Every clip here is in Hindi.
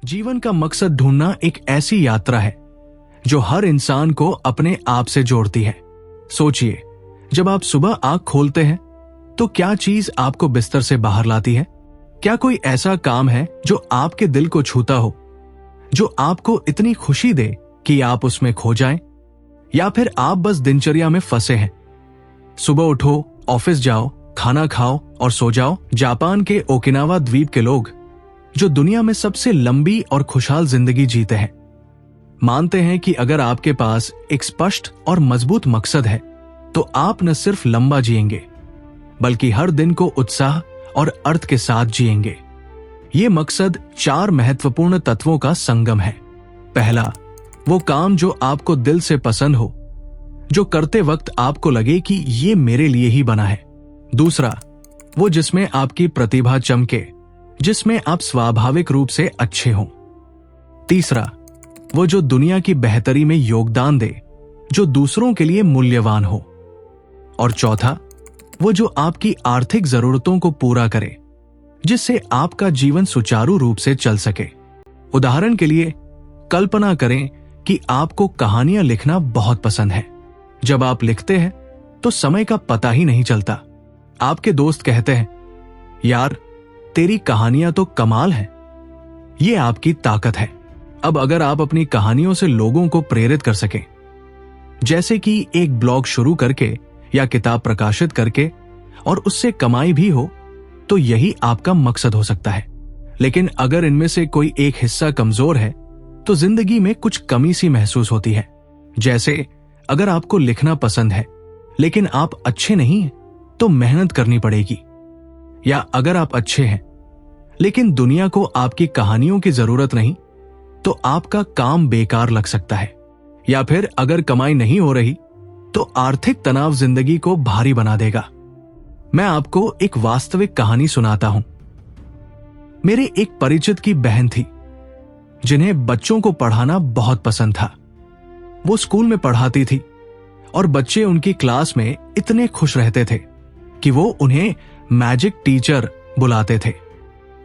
जीवन का मकसद ढूंढना एक ऐसी यात्रा है जो हर इंसान को अपने आप से जोड़ती है। सोचिए, जब आप सुबह आंख खोलते हैं तो क्या चीज आपको बिस्तर से बाहर लाती है? क्या कोई ऐसा काम है जो आपके दिल को छूता हो, जो आपको इतनी खुशी दे कि आप उसमें खो जाएं? या फिर आप बस दिनचर्या में फंसे हैं? सुबह उठो, ऑफिस जाओ, खाना खाओ और सो जाओ। जापान के ओकिनावा द्वीप के लोग, जो दुनिया में सबसे लंबी और खुशहाल जिंदगी जीते हैं, मानते हैं कि अगर आपके पास एक स्पष्ट और मजबूत मकसद है तो आप न सिर्फ लंबा जिएंगे बल्कि हर दिन को उत्साह और अर्थ के साथ जिएंगे। ये मकसद 4 महत्वपूर्ण तत्वों का संगम है। पहला, वो काम जो आपको दिल से पसंद हो, जो करते वक्त आपको लगे कि ये मेरे लिए ही बना है। दूसरा, वो जिसमें आपकी प्रतिभा चमके, जिसमें आप स्वाभाविक रूप से अच्छे हों। तीसरा, वो जो दुनिया की बेहतरी में योगदान दे, जो दूसरों के लिए मूल्यवान हो। और चौथा, वो जो आपकी आर्थिक जरूरतों को पूरा करे, जिससे आपका जीवन सुचारू रूप से चल सके। उदाहरण के लिए, कल्पना करें कि आपको कहानियां लिखना बहुत पसंद है। जब आप लिखते हैं तो समय का पता ही नहीं चलता। आपके दोस्त कहते हैं, यार तेरी कहानियां तो कमाल हैं। ये आपकी ताकत है। अब अगर आप अपनी कहानियों से लोगों को प्रेरित कर सकें, जैसे कि एक ब्लॉग शुरू करके या किताब प्रकाशित करके, और उससे कमाई भी हो, तो यही आपका मकसद हो सकता है। लेकिन अगर इनमें से कोई एक हिस्सा कमजोर है तो जिंदगी में कुछ कमी सी महसूस होती है। जैसे अगर आपको लिखना पसंद है लेकिन आप अच्छे नहीं हैं तो मेहनत करनी पड़ेगी। या अगर आप अच्छे हैं लेकिन दुनिया को आपकी कहानियों की जरूरत नहीं तो आपका काम बेकार लग सकता है। या फिर अगर कमाई नहीं हो रही तो आर्थिक तनाव जिंदगी को भारी बना देगा। मैं आपको एक वास्तविक कहानी सुनाता हूं। मेरे एक परिचित की बहन थी जिन्हें बच्चों को पढ़ाना बहुत पसंद था। वो स्कूल में पढ़ाती थी और बच्चे उनकी क्लास में इतने खुश रहते थे कि वो उन्हें मैजिक टीचर बुलाते थे।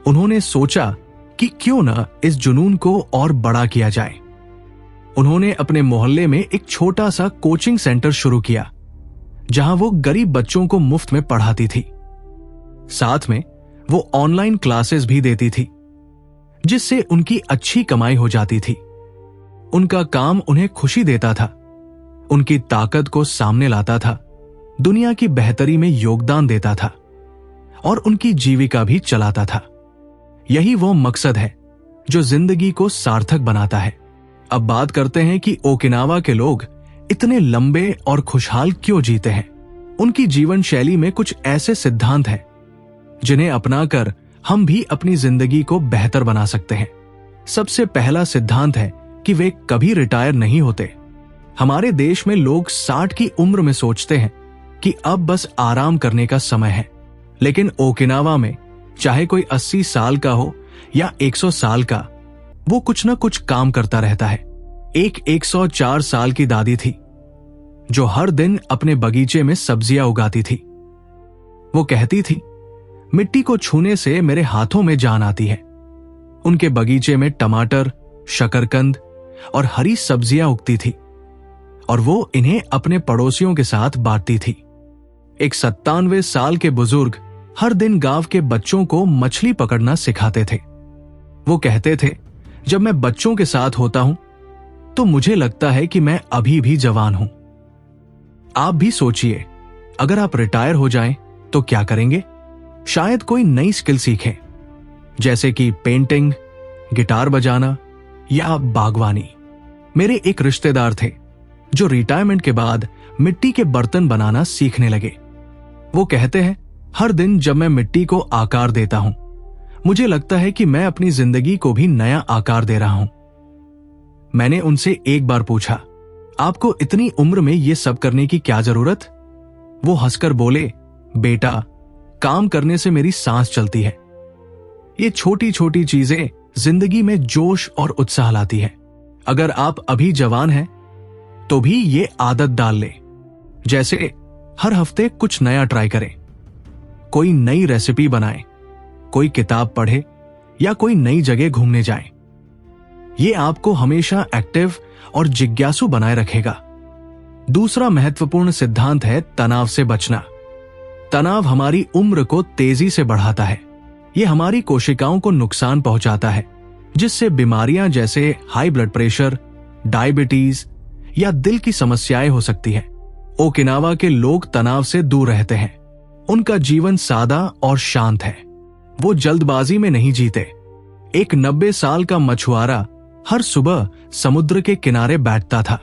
उन्होंने सोचा कि क्यों न इस जुनून को और बड़ा किया जाए। उन्होंने अपने मोहल्ले में एक छोटा सा कोचिंग सेंटर शुरू किया जहां वो गरीब बच्चों को मुफ्त में पढ़ाती थी। साथ में वो ऑनलाइन क्लासेस भी देती थी जिससे उनकी अच्छी कमाई हो जाती थी। उनका काम उन्हें खुशी देता था, उनकी ताकत को सामने लाता था, दुनिया की बेहतरी में योगदान देता था और उनकी जीविका भी चलाता था। यही वो मकसद है जो जिंदगी को सार्थक बनाता है। अब बात करते हैं कि ओकिनावा के लोग इतने लंबे और खुशहाल क्यों जीते हैं। उनकी जीवन शैली में कुछ ऐसे सिद्धांत हैं जिन्हें अपनाकर हम भी अपनी जिंदगी को बेहतर बना सकते हैं। सबसे पहला सिद्धांत है कि वे कभी रिटायर नहीं होते। हमारे देश में लोग 60 की उम्र में सोचते हैं कि अब बस आराम करने का समय है, लेकिन ओकिनावा में चाहे कोई 80 साल का हो या 100 साल का, वो कुछ न कुछ काम करता रहता है। एक 104 साल की दादी थी जो हर दिन अपने बगीचे में सब्जियां उगाती थी। वो कहती थी, मिट्टी को छूने से मेरे हाथों में जान आती है। उनके बगीचे में टमाटर, शकरकंद और हरी सब्जियां उगती थी और वो इन्हें अपने पड़ोसियों के साथ बांटती थी। एक 97 साल के बुजुर्ग हर दिन गांव के बच्चों को मछली पकड़ना सिखाते थे। वो कहते थे, जब मैं बच्चों के साथ होता हूं तो मुझे लगता है कि मैं अभी भी जवान हूं। आप भी सोचिए, अगर आप रिटायर हो जाएं तो क्या करेंगे? शायद कोई नई स्किल सीखें, जैसे कि पेंटिंग, गिटार बजाना या बागवानी। मेरे एक रिश्तेदार थे जो रिटायरमेंट के बाद मिट्टी के बर्तन बनाना सीखने लगे। वो कहते हैं, हर दिन जब मैं मिट्टी को आकार देता हूं, मुझे लगता है कि मैं अपनी जिंदगी को भी नया आकार दे रहा हूं। मैंने उनसे एक बार पूछा, आपको इतनी उम्र में ये सब करने की क्या जरूरत? वो हंसकर बोले, बेटा, काम करने से मेरी सांस चलती है। ये छोटी छोटी चीजें जिंदगी में जोश और उत्साह लाती है। अगर आप अभी जवान हैं तो भी ये आदत डाल ले, जैसे हर हफ्ते कुछ नया ट्राई करें, कोई नई रेसिपी बनाएं, कोई किताब पढ़े या कोई नई जगह घूमने जाएं। ये आपको हमेशा एक्टिव और जिज्ञासु बनाए रखेगा। दूसरा महत्वपूर्ण सिद्धांत है तनाव से बचना। तनाव हमारी उम्र को तेजी से बढ़ाता है। ये हमारी कोशिकाओं को नुकसान पहुंचाता है, जिससे बीमारियां जैसे हाई ब्लड प्रेशर, डायबिटीज या दिल की समस्याएं हो सकती है। ओकिनावा के लोग तनाव से दूर रहते हैं। उनका जीवन सादा और शांत है। वो जल्दबाजी में नहीं जीते। एक 90 साल का मछुआरा हर सुबह समुद्र के किनारे बैठता था।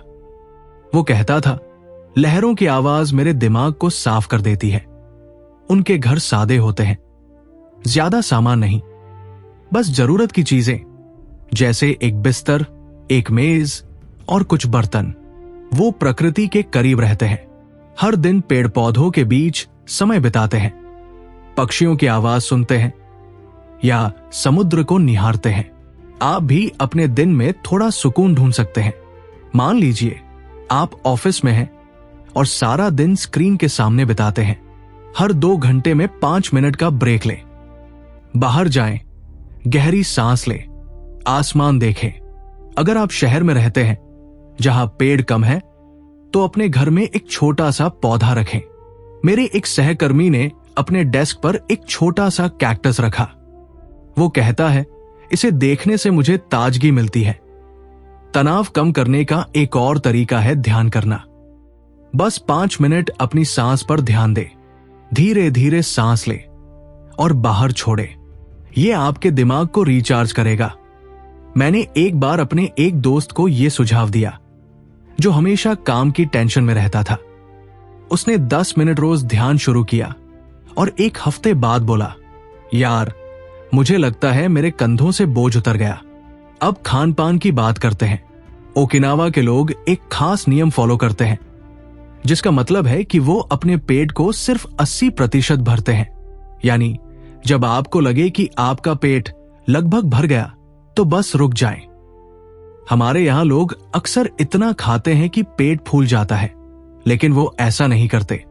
वो कहता था, लहरों की आवाज मेरे दिमाग को साफ कर देती है। उनके घर सादे होते हैं, ज्यादा सामान नहीं, बस जरूरत की चीजें, जैसे एक बिस्तर, एक मेज और कुछ बर्तन। वो प्रकृति के करीब रहते हैं। हर दिन पेड़ पौधों के बीच समय बिताते हैं, पक्षियों की आवाज सुनते हैं या समुद्र को निहारते हैं। आप भी अपने दिन में थोड़ा सुकून ढूंढ सकते हैं। मान लीजिए आप ऑफिस में हैं और सारा दिन स्क्रीन के सामने बिताते हैं। हर 2 घंटे में 5 मिनट का ब्रेक लें। बाहर जाएं, गहरी सांस लें, आसमान देखें। अगर आप शहर में रहते हैं जहां पेड़ कम है, तो अपने घर में एक छोटा सा पौधा रखें। मेरे एक सहकर्मी ने अपने डेस्क पर एक छोटा सा कैक्टस रखा। वो कहता है, इसे देखने से मुझे ताजगी मिलती है। तनाव कम करने का एक और तरीका है ध्यान करना। बस 5 मिनट अपनी सांस पर ध्यान दे। धीरे धीरे सांस ले और बाहर छोड़े। ये आपके दिमाग को रिचार्ज करेगा। मैंने एक बार अपने एक दोस्त को यह सुझाव दिया जो हमेशा काम की टेंशन में रहता था। उसने 10 मिनट रोज ध्यान शुरू किया और 1 हफ्ते बाद बोला, यार मुझे लगता है मेरे कंधों से बोझ उतर गया। अब खान पान की बात करते हैं। ओकिनावा के लोग एक खास नियम फॉलो करते हैं, जिसका मतलब है कि वो अपने पेट को सिर्फ 80% भरते हैं। यानी जब आपको लगे कि आपका पेट लगभग भर गया, तो बस रुक जाएं। हमारे यहां लोग अक्सर इतना खाते हैं कि पेट फूल जाता है, लेकिन वो ऐसा नहीं करते।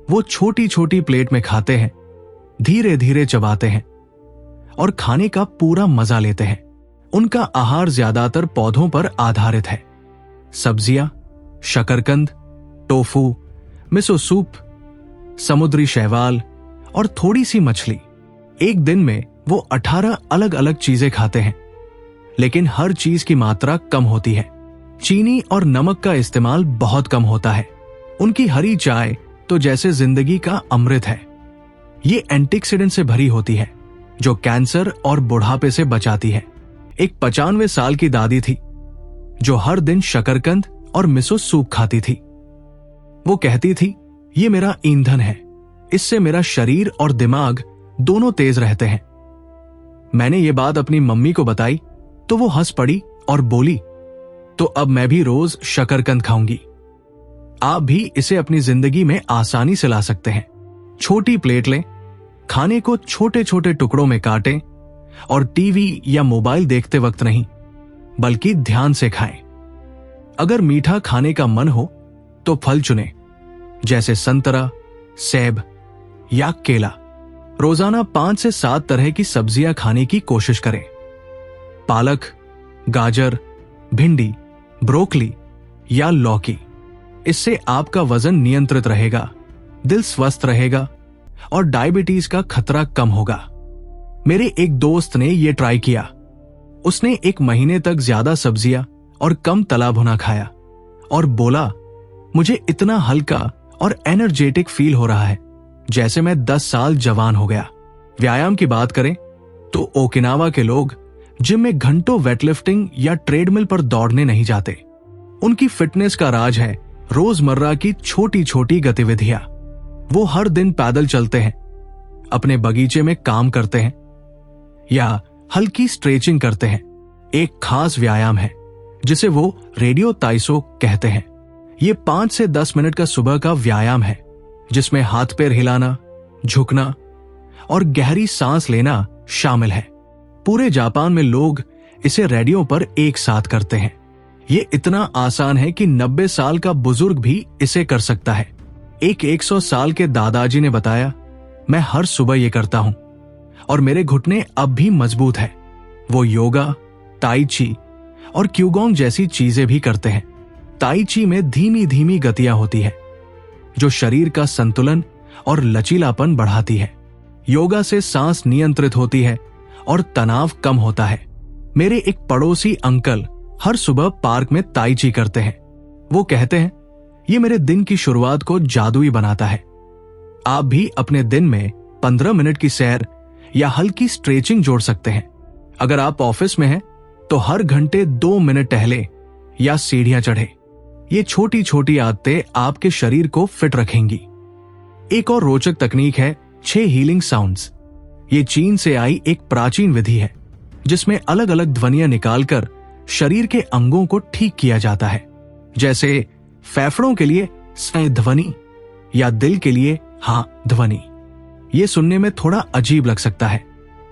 वो छोटी छोटी प्लेट में खाते हैं, धीरे धीरे चबाते हैं और खाने का पूरा मजा लेते हैं। उनका आहार ज्यादातर पौधों पर आधारित है। सब्जियां, शकरकंद, टोफू, मिसो सूप, समुद्री शैवाल और थोड़ी सी मछली। एक दिन में वो 18 अलग अलग चीजें खाते हैं, लेकिन हर चीज की मात्रा कम होती है। चीनी और नमक का इस्तेमाल बहुत कम होता है। उनकी हरी चाय तो जैसे जिंदगी का अमृत है। ये एंटीऑक्सीडेंट से भरी होती है, जो कैंसर और बुढ़ापे से बचाती है। एक 95 साल की दादी थी जो हर दिन शकरकंद और मिसो सूप खाती थी। वो कहती थी, ये मेरा ईंधन है, इससे मेरा शरीर और दिमाग दोनों तेज रहते हैं। मैंने ये बात अपनी मम्मी को बताई तो वो हंस पड़ी और बोली, तो अब मैं भी रोज शकरकंद खाऊंगी। आप भी इसे अपनी जिंदगी में आसानी से ला सकते हैं। छोटी प्लेट लें, खाने को छोटे छोटे टुकड़ों में काटें और टीवी या मोबाइल देखते वक्त नहीं, बल्कि ध्यान से खाएं। अगर मीठा खाने का मन हो तो फल चुनें, जैसे संतरा, सेब या केला। रोजाना 5 से 7 तरह की सब्जियां खाने की कोशिश करें। पालक, गाजर, भिंडी, ब्रोकली या लौकी। इससे आपका वजन नियंत्रित रहेगा, दिल स्वस्थ रहेगा और डायबिटीज का खतरा कम होगा। मेरे एक दोस्त ने यह ट्राई किया। उसने 1 महीने तक ज्यादा सब्जियां और कम तला भुना खाया और बोला, मुझे इतना हल्का और एनर्जेटिक फील हो रहा है जैसे मैं 10 साल जवान हो गया। व्यायाम की बात करें तो ओकिनावा के लोग जिम में घंटों वेटलिफ्टिंग या ट्रेडमिल पर दौड़ने नहीं जाते। उनकी फिटनेस का राज है रोजमर्रा की छोटी छोटी गतिविधियां। वो हर दिन पैदल चलते हैं, अपने बगीचे में काम करते हैं या हल्की स्ट्रेचिंग करते हैं। एक खास व्यायाम है जिसे वो रेडियो ताइसो कहते हैं। ये 5 से 10 मिनट का सुबह का व्यायाम है, जिसमें हाथ पैर हिलाना, झुकना और गहरी सांस लेना शामिल है। पूरे जापान में लोग इसे रेडियो पर एक साथ करते हैं। ये इतना आसान है कि 90 साल का बुजुर्ग भी इसे कर सकता है। एक 100 साल के दादाजी ने बताया, मैं हर सुबह ये करता हूं और मेरे घुटने अब भी मजबूत है। वो योगा, ताई ची और क्यूगोंग जैसी चीजें भी करते हैं। ताई ची में धीमी धीमी गतियां होती है जो शरीर का संतुलन और लचीलापन बढ़ाती है। योगा से सांस नियंत्रित होती है और तनाव कम होता है। मेरे एक पड़ोसी अंकल हर सुबह पार्क में ताई ची करते हैं। वो कहते हैं ये मेरे दिन की शुरुआत को जादुई बनाता है। आप भी अपने दिन में 15 मिनट की सैर या हल्की स्ट्रेचिंग जोड़ सकते हैं। अगर आप ऑफिस में हैं तो हर घंटे 2 मिनट टहले या सीढ़ियां चढ़े। ये छोटी छोटी आदतें आपके शरीर को फिट रखेंगी। एक और रोचक तकनीक है 6 हीलिंग साउंड्स। ये चीन से आई एक प्राचीन विधि है जिसमें अलग अलग ध्वनियां निकालकर शरीर के अंगों को ठीक किया जाता है। जैसे फेफड़ों के लिए स्ने ध्वनि या दिल के लिए हाँ ध्वनि। ये सुनने में थोड़ा अजीब लग सकता है,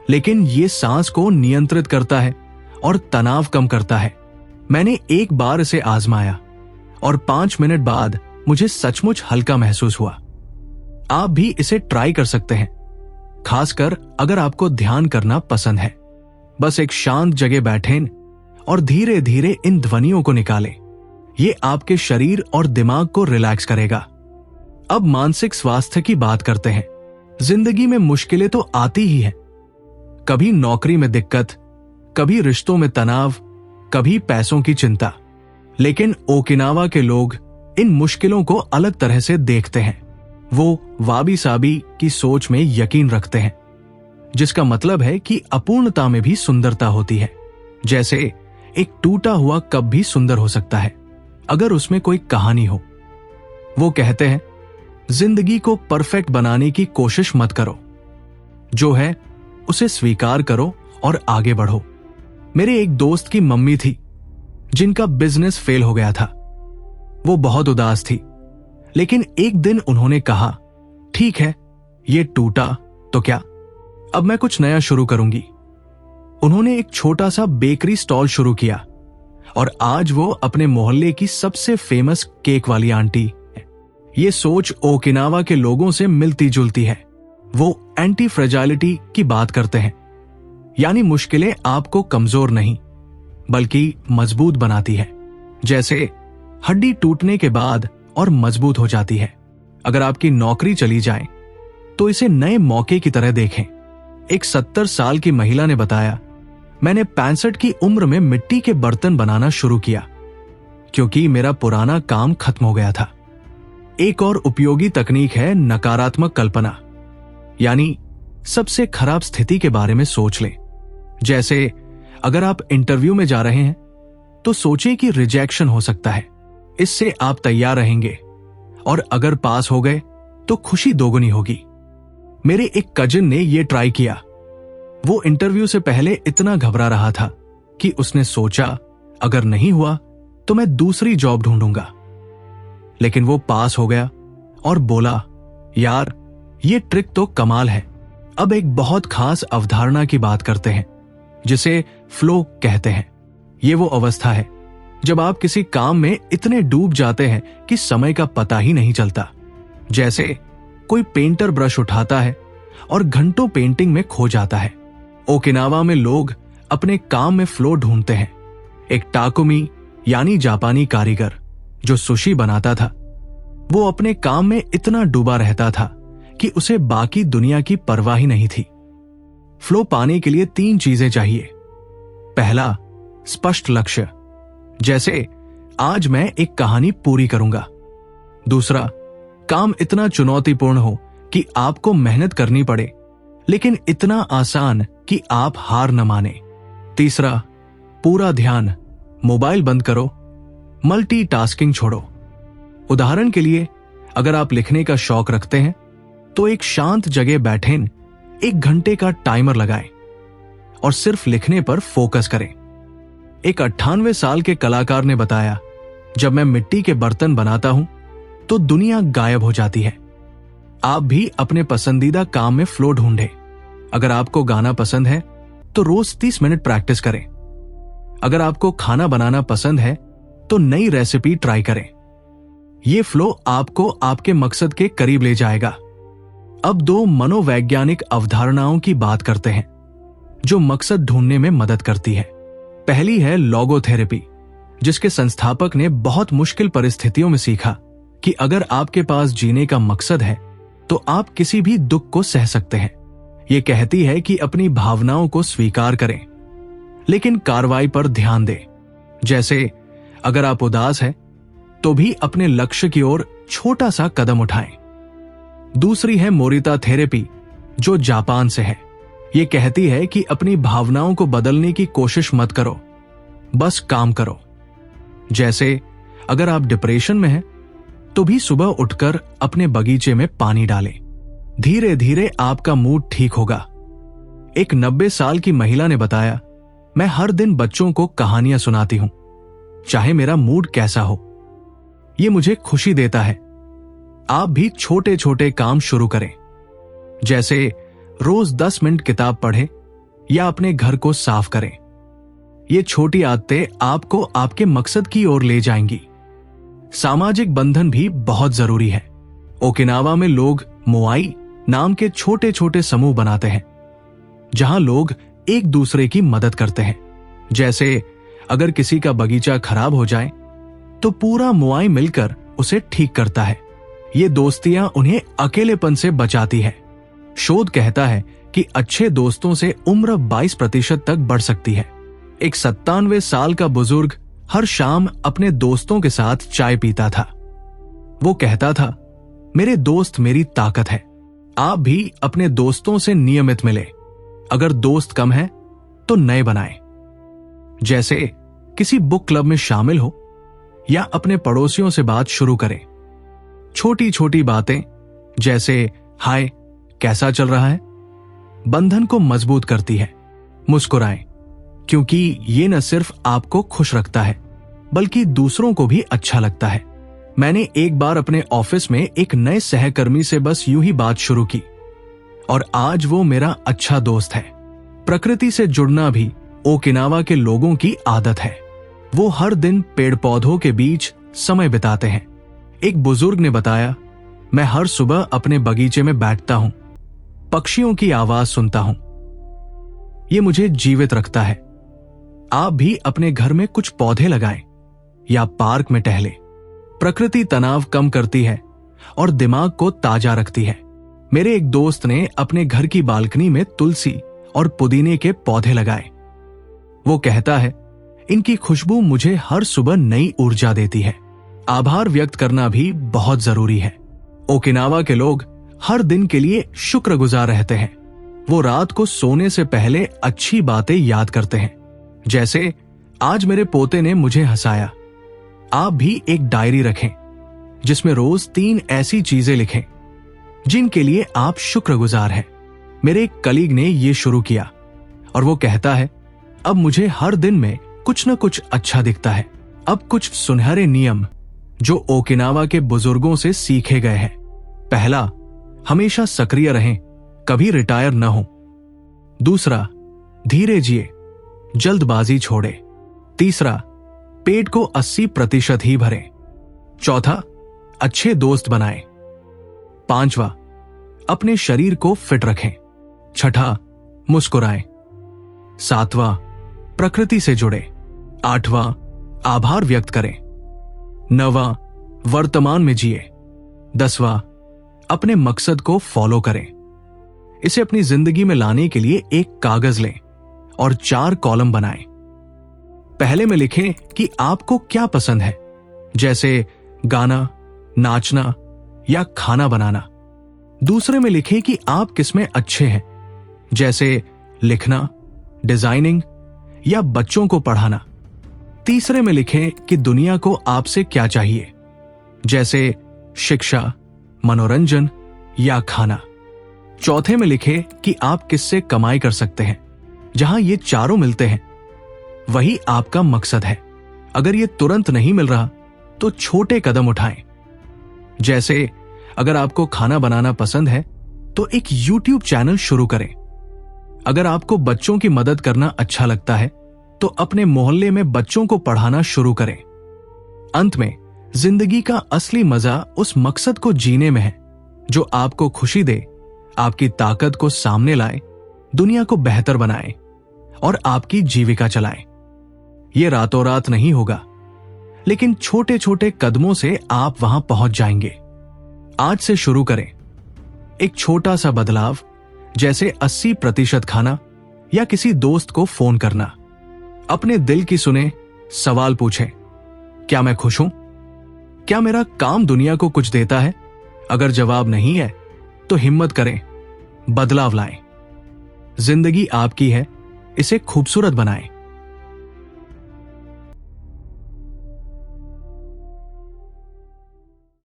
लेकिन ये सांस को नियंत्रित करता है और तनाव कम करता है। मैंने एक बार इसे आजमाया और 5 मिनट बाद मुझे सचमुच हल्का महसूस हुआ। आप भी इसे ट्राई कर सकते हैं, खासकर अगर आपको ध्यान करना पसंद है। बस एक शांत जगह बैठें और धीरे धीरे इन ध्वनियों को निकालें। ये आपके शरीर और दिमाग को रिलैक्स करेगा। अब मानसिक स्वास्थ्य की बात करते हैं। जिंदगी में मुश्किलें तो आती ही हैं। कभी नौकरी में दिक्कत, कभी रिश्तों में तनाव, कभी पैसों की चिंता। लेकिन ओकिनावा के लोग इन मुश्किलों को अलग तरह से देखते हैं। वो वाबी साबी की सोच में यकीन रखते हैं, जिसका मतलब है कि अपूर्णता में भी सुंदरता होती है। जैसे एक टूटा हुआ कप भी सुंदर हो सकता है अगर उसमें कोई कहानी हो। वो कहते हैं जिंदगी को परफेक्ट बनाने की कोशिश मत करो, जो है उसे स्वीकार करो और आगे बढ़ो। मेरे एक दोस्त की मम्मी थी जिनका बिजनेस फेल हो गया था। वो बहुत उदास थी, लेकिन एक दिन उन्होंने कहा, ठीक है ये टूटा तो क्या, अब मैं कुछ नया शुरू करूंगी। उन्होंने एक छोटा सा बेकरी स्टॉल शुरू किया और आज वो अपने मोहल्ले की सबसे फेमस केक वाली आंटी है। ये सोच ओकिनावा के लोगों से मिलती जुलती है। वो एंटी फ्रेजाइलिटी की बात करते हैं, यानी मुश्किलें आपको कमजोर नहीं बल्कि मजबूत बनाती है। जैसे हड्डी टूटने के बाद और मजबूत हो जाती है। अगर आपकी नौकरी चली जाए तो इसे नए मौके की तरह देखें। एक 70 साल की महिला ने बताया, मैंने 65 की उम्र में मिट्टी के बर्तन बनाना शुरू किया क्योंकि मेरा पुराना काम खत्म हो गया था। एक और उपयोगी तकनीक है नकारात्मक कल्पना, यानी सबसे खराब स्थिति के बारे में सोच लें। जैसे अगर आप इंटरव्यू में जा रहे हैं तो सोचिए कि रिजेक्शन हो सकता है, इससे आप तैयार रहेंगे, और अगर पास हो गए तो खुशी दोगुनी होगी। मेरे एक कजिन ने यह ट्राई किया। वो इंटरव्यू से पहले इतना घबरा रहा था कि उसने सोचा अगर नहीं हुआ तो मैं दूसरी जॉब ढूंढूंगा, लेकिन वो पास हो गया और बोला, यार ये ट्रिक तो कमाल है। अब एक बहुत खास अवधारणा की बात करते हैं जिसे फ्लो कहते हैं। ये वो अवस्था है जब आप किसी काम में इतने डूब जाते हैं कि समय का पता ही नहीं चलता। जैसे कोई पेंटर ब्रश उठाता है और घंटों पेंटिंग में खो जाता है। ओकिनावा में लोग अपने काम में फ्लो ढूंढते हैं। एक टाकुमी यानी जापानी कारीगर जो सुशी बनाता था, वो अपने काम में इतना डूबा रहता था कि उसे बाकी दुनिया की परवाह ही नहीं थी। फ्लो पाने के लिए 3 चीजें चाहिए। पहला, स्पष्ट लक्ष्य, जैसे आज मैं एक कहानी पूरी करूंगा। दूसरा, काम इतना चुनौतीपूर्ण हो कि आपको मेहनत करनी पड़े, लेकिन इतना आसान कि आप हार न माने। तीसरा, पूरा ध्यान, मोबाइल बंद करो, मल्टीटास्किंग छोड़ो। उदाहरण के लिए, अगर आप लिखने का शौक रखते हैं तो एक शांत जगह बैठें, 1 घंटे का टाइमर लगाएं और सिर्फ लिखने पर फोकस करें। एक 98 साल के कलाकार ने बताया, जब मैं मिट्टी के बर्तन बनाता हूं तो दुनिया गायब हो जाती है। आप भी अपने पसंदीदा काम में फ्लो ढूंढें। अगर आपको गाना पसंद है तो रोज 30 मिनट प्रैक्टिस करें। अगर आपको खाना बनाना पसंद है तो नई रेसिपी ट्राई करें। यह फ्लो आपको आपके मकसद के करीब ले जाएगा। अब 2 मनोवैज्ञानिक अवधारणाओं की बात करते हैं जो मकसद ढूंढने में मदद करती है। पहली है लोगोथेरेपी, जिसके संस्थापक ने बहुत मुश्किल परिस्थितियों में सीखा कि अगर आपके पास जीने का मकसद है तो आप किसी भी दुख को सह सकते हैं। ये कहती है कि अपनी भावनाओं को स्वीकार करें, लेकिन कार्रवाई पर ध्यान दें। जैसे अगर आप उदास हैं तो भी अपने लक्ष्य की ओर छोटा सा कदम उठाएं। दूसरी है मोरिता थेरेपी, जो जापान से है। ये कहती है कि अपनी भावनाओं को बदलने की कोशिश मत करो, बस काम करो। जैसे अगर आप डिप्रेशन में हैं तो भी सुबह उठकर अपने बगीचे में पानी डालें। धीरे धीरे आपका मूड ठीक होगा। एक 90 साल की महिला ने बताया, मैं हर दिन बच्चों को कहानियां सुनाती हूं, चाहे मेरा मूड कैसा हो। ये मुझे खुशी देता है। आप भी छोटे छोटे काम शुरू करें, जैसे रोज 10 मिनट किताब पढ़ें या अपने घर को साफ करें। ये छोटी आदतें आपको आपके मकसद की ओर ले जाएंगी। सामाजिक बंधन भी बहुत जरूरी है। ओकिनावा में लोग मोआई नाम के छोटे छोटे समूह बनाते हैं, जहां लोग एक दूसरे की मदद करते हैं। जैसे अगर किसी का बगीचा खराब हो जाए तो पूरा मोआई मिलकर उसे ठीक करता है। ये दोस्तियां उन्हें अकेलेपन से बचाती है। शोध कहता है कि अच्छे दोस्तों से उम्र 22% तक बढ़ सकती है। एक 97 साल का बुजुर्ग हर शाम अपने दोस्तों के साथ चाय पीता था। वो कहता था, मेरे दोस्त मेरी ताकत है। आप भी अपने दोस्तों से नियमित मिले। अगर दोस्त कम है तो नए बनाएं। जैसे किसी बुक क्लब में शामिल हो या अपने पड़ोसियों से बात शुरू करें। छोटी छोटी बातें जैसे हाय कैसा चल रहा है, बंधन को मजबूत करती है। मुस्कुराएं, क्योंकि ये न सिर्फ आपको खुश रखता है बल्कि दूसरों को भी अच्छा लगता है। मैंने एक बार अपने ऑफिस में एक नए सहकर्मी से बस यूं ही बात शुरू की और आज वो मेरा अच्छा दोस्त है। प्रकृति से जुड़ना भी ओकिनावा के लोगों की आदत है। वो हर दिन पेड़ पौधों के बीच समय बिताते हैं। एक बुजुर्ग ने बताया, मैं हर सुबह अपने बगीचे में बैठता हूं, पक्षियों की आवाज सुनता हूं। ये मुझे जीवित रखता है। आप भी अपने घर में कुछ पौधे लगाएं या पार्क में टहलें। प्रकृति तनाव कम करती है और दिमाग को ताजा रखती है। मेरे एक दोस्त ने अपने घर की बालकनी में तुलसी और पुदीने के पौधे लगाए। वो कहता है, इनकी खुशबू मुझे हर सुबह नई ऊर्जा देती है। आभार व्यक्त करना भी बहुत जरूरी है। ओकिनावा के लोग हर दिन के लिए शुक्रगुजार रहते हैं। वो रात को सोने से पहले अच्छी बातें याद करते हैं, जैसे आज मेरे पोते ने मुझे हंसाया। आप भी एक डायरी रखें जिसमें रोज 3 ऐसी चीजें लिखें जिनके लिए आप शुक्रगुजार हैं। मेरे एक कलीग ने यह शुरू किया और वो कहता है, अब मुझे हर दिन में कुछ न कुछ अच्छा दिखता है। अब कुछ सुनहरे नियम जो ओकिनावा के बुजुर्गों से सीखे गए हैं। पहला, हमेशा सक्रिय रहें, कभी रिटायर न हो। दूसरा, धीरे जिए, जल्दबाजी छोड़े। तीसरा, पेट को 80% ही भरें। चौथा, अच्छे दोस्त बनाएं। पांचवा, अपने शरीर को फिट रखें। छठा, मुस्कुराएं। सातवां, प्रकृति से जुड़े। आठवां, आभार व्यक्त करें। नौवां, वर्तमान में जिए। 10वां, अपने मकसद को फॉलो करें। इसे अपनी जिंदगी में लाने के लिए एक कागज लें और 4 कॉलम बनाएं। पहले में लिखें कि आपको क्या पसंद है, जैसे गाना, नाचना या खाना बनाना। दूसरे में लिखें कि आप किसमें अच्छे हैं, जैसे लिखना, डिजाइनिंग या बच्चों को पढ़ाना। तीसरे में लिखें कि दुनिया को आपसे क्या चाहिए, जैसे शिक्षा, मनोरंजन या खाना। चौथे में लिखें कि आप किससे कमाई कर सकते हैं। जहां ये चारों मिलते हैं वही आपका मकसद है। अगर ये तुरंत नहीं मिल रहा तो छोटे कदम उठाएं। जैसे अगर आपको खाना बनाना पसंद है तो एक YouTube चैनल शुरू करें। अगर आपको बच्चों की मदद करना अच्छा लगता है तो अपने मोहल्ले में बच्चों को पढ़ाना शुरू करें। अंत में, जिंदगी का असली मजा उस मकसद को जीने में है जो आपको खुशी दे, आपकी ताकत को सामने लाए, दुनिया को बेहतर बनाए और आपकी जीविका चलाए। ये रातों रात नहीं होगा, लेकिन छोटे छोटे कदमों से आप वहां पहुंच जाएंगे। आज से शुरू करें। एक छोटा सा बदलाव, जैसे 80% खाना या किसी दोस्त को फोन करना। अपने दिल की सुने, सवाल पूछें, क्या मैं खुश हूं? क्या मेरा काम दुनिया को कुछ देता है? अगर जवाब नहीं है तो हिम्मत करें, बदलाव लाएं। जिंदगी आपकी है, इसे खूबसूरत बनाएं।